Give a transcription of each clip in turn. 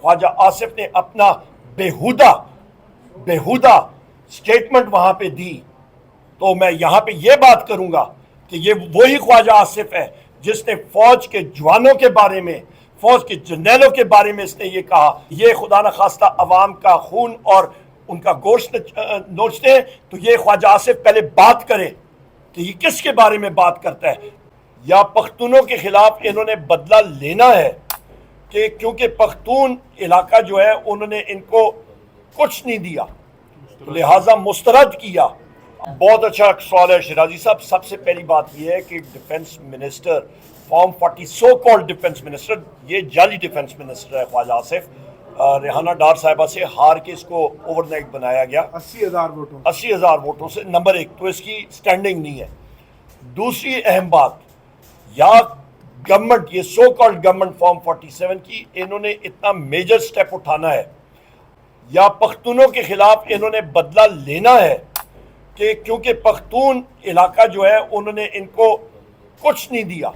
ख्वाजा आसिफ ने अपना बेहुदा स्टेटमेंट वहां पे दी, तो मैं यहाँ पे ये बात करूंगा कि ये वही ख्वाजा आसिफ है जिसने फौज के जवानों के बारे में, फौज के जर्नैलों के बारे में इसने ये कहा, ये खुदा न खास्ता अवाम का खून और उनका गोश्त नोचते हैं, तो ये ख्वाजा आसिफ पहले बात करे कि ये किसके बारे में बात करता है। या पख्तूनों के खिलाफ इन्होंने बदला लेना है कि क्योंकि पख्तून इलाका जो है उन्होंने इनको कुछ नहीं दिया, तो लिहाजा मुस्तरद किया। बहुत अच्छा सवाल है शिराजी साहब। सबसे पहली बात यह है कि defence minister form 40 so called defence minister, ये जाली डिफेंस मिनिस्टर है ख्वाजा आसिफ। रेहाना डार साहिबा से हार के इसको ओवरनाइट बनाया गया 80,000 वोटों से। नंबर एक तो इसकी स्टैंडिंग नहीं है। दूसरी अहम बात, या गवर्नमेंट, ये सो कॉल्ड गवर्नमेंट फॉर्म 47 की इन्होंने इतना मेजर स्टेप उठाना है, या पख्तूनों के खिलाफ इन्होंने बदला लेना है कि क्योंकि पख्तून इलाका जो है उन्होंने इनको कुछ नहीं दिया,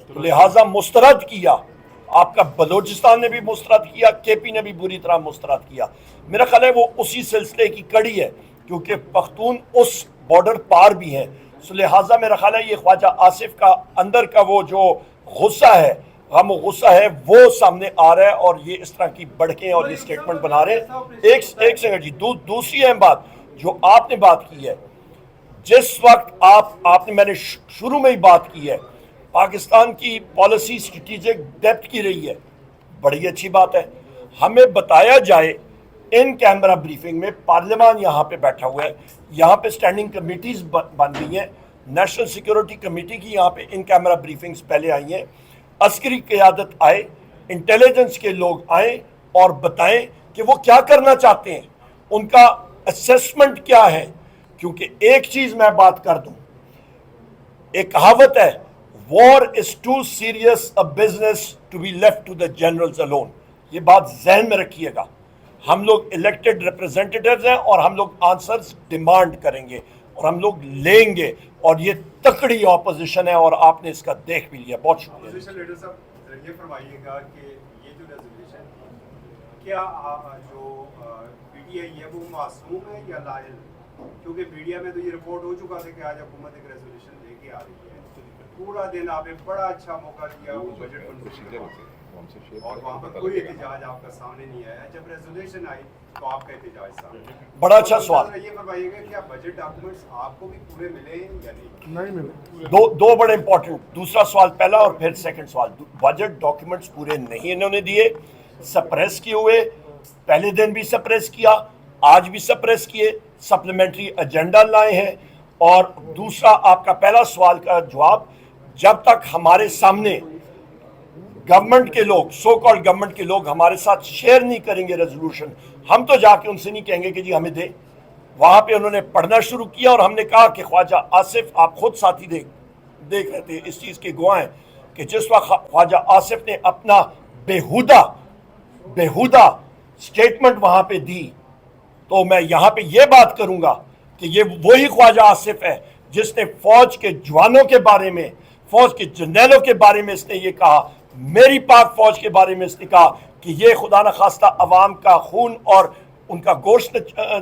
तो लिहाजा मुस्तरद किया। आपका बलोचिस्तान ने भी मुस्तरद किया, केपी ने भी बुरी तरह मुस्तरद किया। मेरा ख्याल है वो उसी सिलसिले की कड़ी है, क्योंकि पख्तून उस बॉर्डर पार भी हैं। सो लिहाजा मेरा ख्याल है ये ख्वाजा आसिफ का अंदर का वो जो गुस्सा है, गम गुस्सा है, वो सामने आ रहा है और ये इस तरह की बढ़के और ये स्टेटमेंट बना रहे हैं। एक सेकंड जी, दूसरी अहम बात जो आपने बात की है, जिस वक्त आपने मैंने शुरू में ही बात की है, पाकिस्तान की पॉलिसी स्ट्रेटेजिक डेप्थ की रही है, बड़ी अच्छी बात है। हमें बताया जाए इन कैमरा ब्रीफिंग में, पार्लियामान यहाँ पे बैठा हुआ है, यहाँ पे स्टैंडिंग कमेटीज बन गई हैं, नेशनल सिक्योरिटी कमेटी की यहाँ पे इन कैमरा ब्रीफिंग्स पहले आई हैं, अस्करी क़यादत आए, इंटेलिजेंस के लोग आए और बताएं कि वो क्या करना चाहते हैं, उनका असेसमेंट क्या है। क्योंकि एक चीज़ मैं बात कर दूं, एक कहावत है, war is too serious a business to be left to the generals alone. ये बात जहन में रखिएगा। हम लोग इलेक्टेड रिप्रेजेंटेटिव्स हैं और हम लोग आंसर्स डिमांड करेंगे और हम लोग लेंगे, और ये तकड़ी ऑपोजिशन है और आपने इसका देख भी लिया। बहुत शुक्रिया। ये फरमाइएगा कि ये जो रेजोल्यूशन क्या जो पीटीआई है वो मासूम है या लायल? क्योंकि मीडिया में तो ये रिपोर्ट हो चुका था कि आज हुकूमत एक रेजोल्यूशन लेके आ रही है, पूरा दिन आपने बड़ा अच्छा मौका दिया वो बजट और वहाँ पर कोई एहतजाज आपका सामने नहीं आया। जब रेजोल्यूशन आई तो आपका एहतजाज सामने। बड़ा अच्छा सवाल। ये बताइएगा क्या बजट डॉक्यूमेंट्स आपको भी पूरे मिले या नहीं मिले? दो बड़े इंपॉर्टेंट। दूसरा सवाल पहला और फिर सेकंड सवाल। बजट डॉक्यूमेंट्स पूरे नहीं इन्होंने दिए, सप्रेस किए हुए, पहले दिन भी सप्रेस किया, आज भी सप्रेस किए, सप्लीमेंट्री एजेंडा लाए हैं। और दूसरा आपका पहला सवाल का जवाब, जब तक हमारे सामने गवर्नमेंट के लोग, सो कॉल्ड गवर्नमेंट के लोग हमारे साथ शेयर नहीं करेंगे रेजोल्यूशन, हम तो जाके उनसे नहीं कहेंगे कि जी हमें दे। वहां पे उन्होंने पढ़ना शुरू किया और हमने कहा कि ख्वाजा आसिफ, आप खुद साथी देख रहे थे, इस चीज़ के गवाह हैं कि जिस वक्त ख्वाजा आसिफ ने अपना बेहुदा स्टेटमेंट वहां पे दी, तो मैं यहाँ पे ये बात करूंगा कि ये वही ख्वाजा आसिफ है जिसने फौज के जवानों के बारे में, फौज के जर्नैलों के बारे में इसने ये कहा, मेरी पाक फौज के बारे में इसने कहा कि ये खुदा न खास्ता अवाम का खून और उनका गोश्त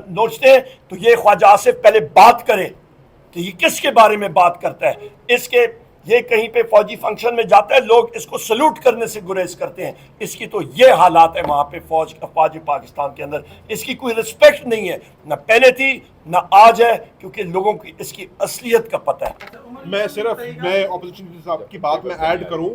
नोचते हैं, तो ये ख्वाजा आसिफ पहले बात करे कि ये किसके बारे में बात करता है। इसके ये कहीं पे फौजी फंक्शन में जाता है, लोग इसको सल्यूट करने से गुरेज करते हैं। इसकी तो ये हालात है वहाँ पे फौज पाकिस्तान के अंदर, इसकी कोई रिस्पेक्ट नहीं है, ना पहले थी ना आज है, क्योंकि लोगों की इसकी असलियत का पता है। मैं ऑपोजिशन साहब की बात में ऐड करूँ,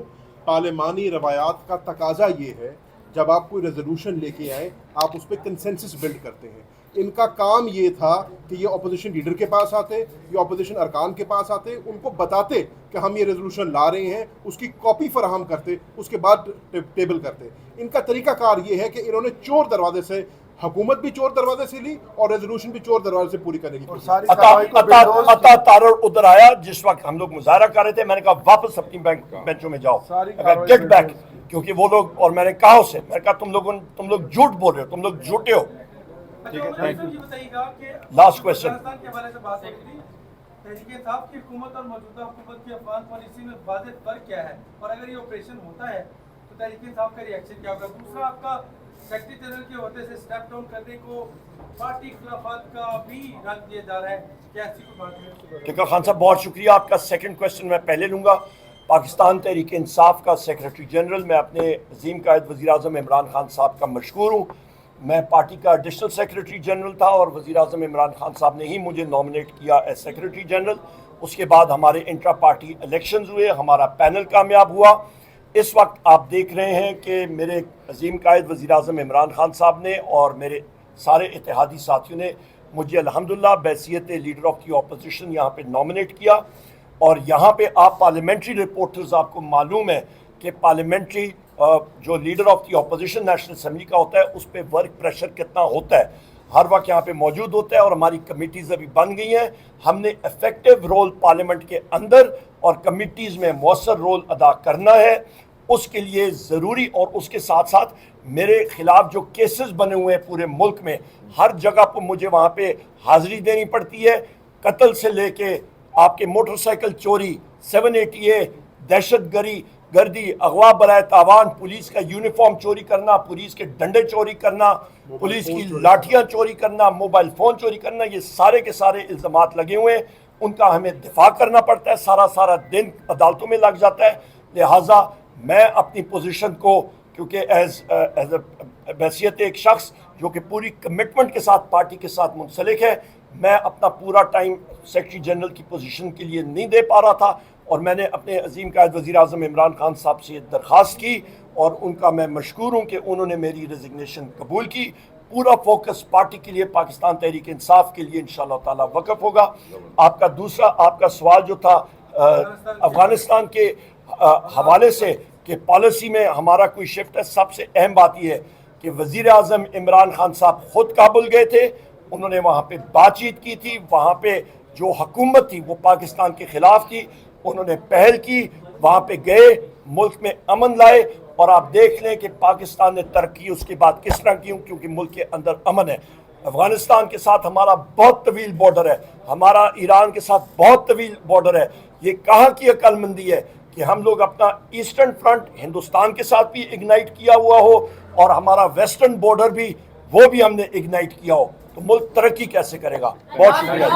पार्लिमानी रवायात का तकाजा ये है, जब आप कोई रेजोल्यूशन लेके आए आप उस पर कंसेंसस बिल्ड करते हैं। इनका काम ये था कि ये अपोजिशन लीडर के पास आते, ये अपोजिशन अरकान के पास आते, उनको बताते कि हम ये रेजोल्यूशन ला रहे हैं, उसकी कॉपी फराहम करते, उसके बाद टेबल करते। इनका तरीकाकार ये है कि इन्होंने चोर दरवाजे से, हुकूमत भी चोर दरवाजे से ली और रेजोल्यूशन भी चोर दरवाजे से पूरी करने की कोशिश। अता तारड़ उधर आया जिस वक्त हम लोग मुजाहरा कर रहे थे, मैंने कहा वापस अपनी बेंचों में जाओ, गेट बैक, क्योंकि वो लोग, और मैंने कहा उसे, मैंने कहा तुम लोग झूठ बोल रहे हो, तुम लोग झूठे हो। ठीक है, thank you. Last question. Tehreek Insaf की हुकूमत और मौजूदा हुकूमत की अफगान पॉलिसी में वाज़ेह फर्क क्या है, और अगर ये ऑपरेशन होता है तो तहरीक इंसाफ का रिएक्शन क्या होगा? दूसरा, आपका सेक्रेटरी जनरल के होते से स्टेप डाउन करने को पार्टी खिलाफत का भी रख दिया जा रहा है, क्या ऐसी कोई बात है? टिक्का खान साहब बहुत शुक्रिया, आपका सेकंड क्वेश्चन मैं पहले लूँगा। पाकिस्तान तहरीक इंसाफ का सेक्रेटरी जनरल मैं अपने अजीम कायद वज़ीर आज़म इमरान खान साहब का मशकूर हूँ। मैं पार्टी का एडिशनल सेक्रेटरी जनरल था और वज़ीर आज़म इमरान खान साहब ने ही मुझे नॉमिनेट किया एज सेक्रेटरी जनरल। उसके बाद हमारे इंट्रा पार्टी इलेक्शंस हुए, हमारा पैनल कामयाब हुआ। इस वक्त आप देख रहे हैं कि मेरे अजीम कायद वज़ीर आज़म इमरान खान साहब ने और मेरे सारे इत्तेहादी साथियों ने मुझे अल्हम्दुलिल्लाह बैसियत लीडर ऑफ दी ऑपोजिशन यहाँ पे नॉमिनेट किया। और यहाँ पे आप पार्लियामेंट्री रिपोर्टर्स, आपको मालूम है कि पार्लियामेंट्री जो leader of the opposition national assembly का होता है उस पर वर्क प्रेशर कितना होता है, हर वक्त यहाँ पे मौजूद होता है। और हमारी कमिटीज़ अभी बन गई हैं, हमने इफेक्टिव रोल पार्लियामेंट के अंदर और कमिटीज़ में मौसर रोल अदा करना है। उसके लिए ज़रूरी और उसके साथ साथ मेरे ख़िलाफ़ जो केसेस बने हुए हैं पूरे मुल्क में, हर जगह पर मुझे वहाँ पे हाज़िरी देनी पड़ती है। कत्ल से लेके आपके मोटरसाइकिल चोरी, 780A, दहशत गर्दी, अगवा बराए तावान, पुलिस का यूनिफॉर्म चोरी करना, पुलिस के डंडे चोरी करना, पुलिस की लाठियाँ चोरी करना, मोबाइल फ़ोन चोरी करना, ये सारे के सारे इल्ज़ामात लगे हुए हैं। उनका हमें दिफा करना पड़ता है, सारा दिन अदालतों में लग जाता है। लिहाजा मैं अपनी पोजीशन को, क्योंकि एज बैसियत एक शख्स जो कि पूरी कमिटमेंट के साथ पार्टी के साथ मुंसलिक है, मैं अपना पूरा टाइम सेक्रेटरी जनरल की पोजीशन के लिए नहीं दे पा रहा था। और मैंने अपने अजीम कायद वज़ीर आज़म इमरान खान साहब से दरख्वास्त की और उनका मैं मशकूर हूँ कि उन्होंने मेरी रेजिग्नेशन कबूल की। पूरा फोकस पार्टी के लिए, पाकिस्तान तहरीक इंसाफ के लिए इंशाअल्लाह ताला वक़फ़ होगा। आपका दूसरा आपका सवाल जो था अफ़गानिस्तान के हवाले से कि पॉलिसी में हमारा कोई शिफ्ट है, सबसे अहम बात यह है कि वज़ीर आज़म इमरान खान साहब ख़ुद काबुल गए थे, उन्होंने वहाँ पे बातचीत की थी। वहाँ पे जो हुकूमत थी वो पाकिस्तान के ख़िलाफ़ थी, उन्होंने पहल की, वहाँ पे गए, मुल्क में अमन लाए। और आप देख लें कि पाकिस्तान ने तरक्की उसके बाद किस तरह की, क्योंकि मुल्क के अंदर अमन है। अफ़गानिस्तान के साथ हमारा बहुत तवील बॉर्डर है, हमारा ईरान के साथ बहुत तवील बॉर्डर है। ये कहाँ की अक्लमंदी है कि हम लोग अपना ईस्टर्न फ्रंट हिंदुस्तान के साथ भी इग्नाइट किया हुआ हो और हमारा वेस्टर्न बॉर्डर भी, वो भी हमने इग्नाइट किया हो, तो मुल्क तरक्की कैसे करेगा। बहुत शुक्रिया।